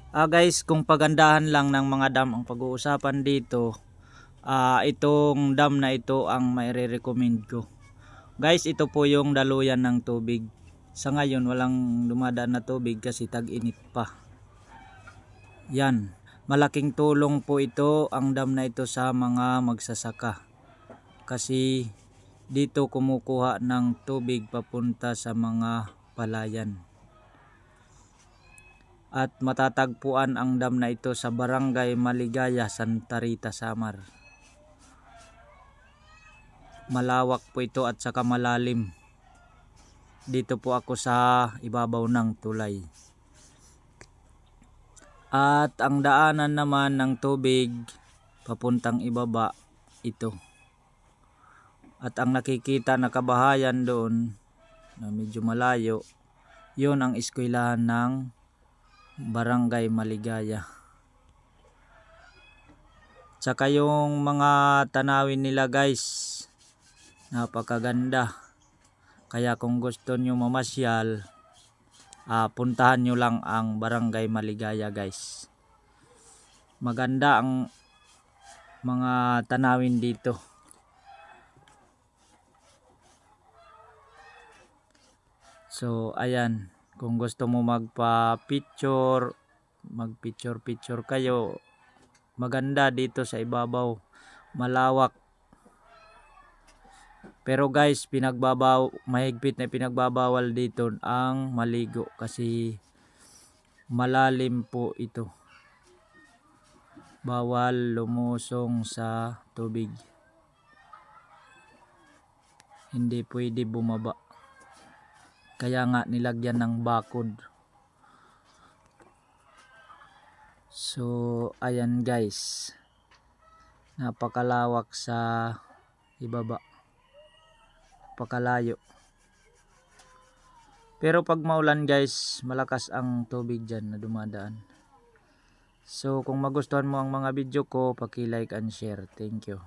Guys, kung pagandahan lang ng mga dam ang pag-uusapan dito, itong dam na ito ang maire-recommend ko. Guys, ito po yung daluyan ng tubig. Sa ngayon walang dumadaan na tubig kasi tag-init pa. Yan, malaking tulong po ito, ang dam na ito sa mga magsasaka. Kasi dito kumukuha ng tubig papunta sa mga palayan. At matatagpuan ang dam na ito sa Barangay Maligaya, Santa Rita, Samar. Malawak po ito at saka malalim. Dito po ako sa ibabaw ng tulay. At ang daanan naman ng tubig papuntang ibaba ito. At ang nakikita na kabahayan doon na medyo malayo, yun ang eskwelahan ng Barangay Maligaya. Tsaka yung mga tanawin nila guys, napakaganda. Kaya kung gusto nyo mamasyal, puntahan nyo lang ang Barangay Maligaya guys. Maganda ang mga tanawin dito. So ayan, kung gusto mo magpa-picture, mag-picture kayo, maganda dito sa ibabaw, malawak. Pero guys, mahigpit na pinagbabawal dito ang maligo kasi malalim po ito. Bawal lumusong sa tubig. Hindi pwede bumaba. Kaya nga nilagyan ng bakod. So ayan guys, napakalawak sa ibaba, napakalayo. Pero pag maulan guys, malakas ang tubig dyan na dumadaan. So kung magustuhan mo ang mga video ko, paki-like and share. Thank you.